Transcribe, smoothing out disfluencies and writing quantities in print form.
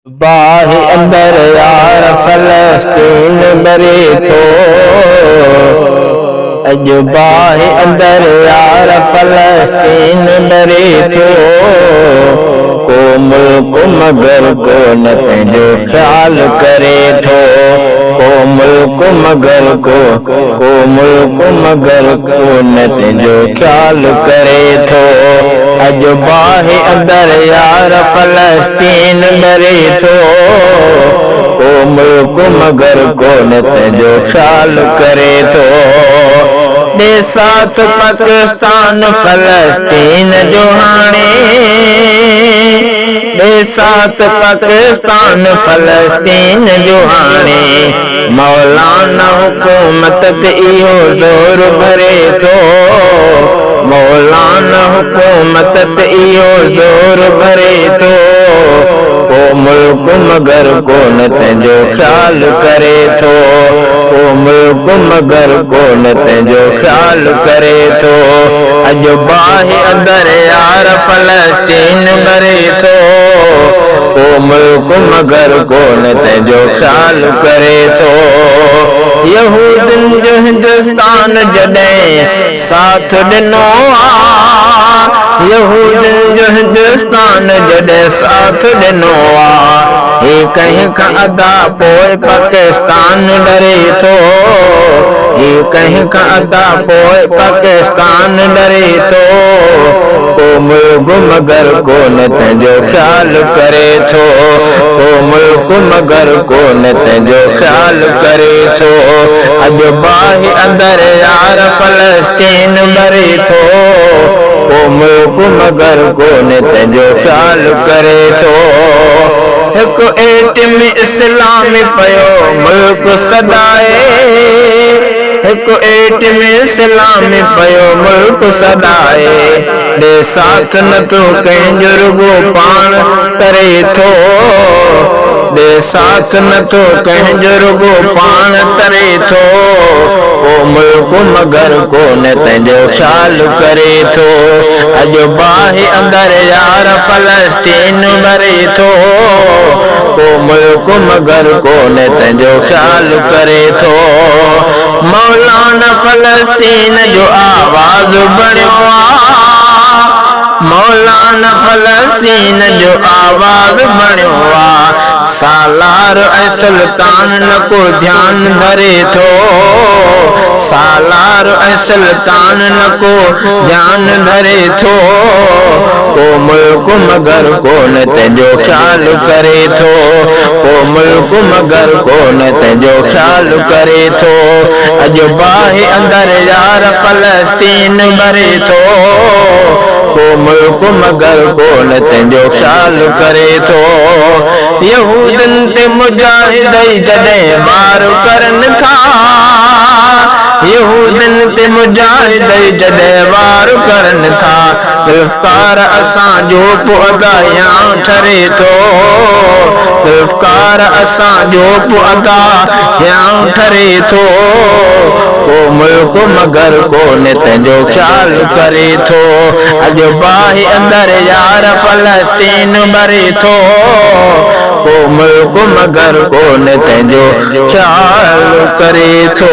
बाहि अंदर यार फलस्तीन बरे थो। अज बाहि अंदर यार फलस्तीन बरे थो। को मुल्क मगर को न तुंहिंजो ख्याल करे थो। को मुल्क मगर को मुल्क मगर को न तुंहिंजो ख्याल करे थो। अज बाहि अंदर यार फलस्तीन बरे थो। को मुल्क मगर को न तुंहिंजो ख्याल करे थो। ॾे साथ पाकिस्तान फलस्तीन जो हाणे। ॾे साथ पाकिस्तान फलस्तीन जो हाणे। मौलाना हुकूमत ते इहो ज़ोर भरे थो। मौलाना हुकूमत ते इहो ज़ोर भरे थो। को मुल्क मगर को न तुंहिंजो ख्याल करे थो। को मुल्क मगर को न तुंहिंजो ख्याल करे थो। अज बाहि अंदर यार फलस्तीन बरे थो। को मुल्क मगर को न तुंहिंजो ख्याल करे थो। यहूदन जो हिंदुस्तान जॾहिं साथ ॾिनो आ। यहूदन जो हिंदुस्तान जॾहिं साथ ॾिनो आ। हे कंहिं खां अदा पोइ पाकिस्तान डरे थो। हे कंहिं खां अदा पोइ पाकिस्तान डरे थो। को मुल्क मगर को न तुंहिंजो ख्याल करे थो। को मुल्क मगर को न तुंहिंजो ख्याल करे थो। अज बाहि अंदर यार फलस्तीन बरे थो। को मुल्क मगर को न तुंहिंजो ख्याल करे थो। हिकु एटम इस्लाम पियो मुल्क सॾाए। हिकु एटम इस्लाम पियो मुल्क सॾाए। ॾे साथ नथो कंहिंजो रुगो पाण करे थो। ॾे साथ नथो कंहिंजो रुगो पाण करे थो। को मुल्क मगर को न तुंहिंजो ख्याल करे थो। अज बाहि अंदर यार फलस्तीन बरे थो। को मुल्क मगर को न तुंहिंजो ख्याल करे थो। मौलाना फलस्तीन जो आवाज़ बणियो आ। मौलाना फलस्तीन जो आवाज़ बणियो आ। सालार ऐं सुल्तान न को ध्यान धरे थो। सालार ऐं सुल्तान न को ध्यान धरे थो। को मुल्क मगर को न तुंहिंजो ख्याल करे थो। को मुल्क मगर को न तुंहिंजो ख्याल करे थो। अज बाहि अंदर यार फलस्तीन बरे थो। को मुल्क मगर को न तुंहिंजो ख्याल करे थो। यहूदन ते मुजाहिद जॾहिं वार करनि था। यहूदन ते मुजाहिद जॾहिं वार करनि था। गिरफ़्तार असांजो पुअदा या ठरे थो। गिरफ़्तार असांजो पुअदा या ठरे थो। को मुल्क मगर को न तुंहिंजो ख्याल करे थो। अज बाहि अंदर यार फलस्तीन बरे थो। को मुल्क मगर को न तुंहिंजो ख्याल करे थो।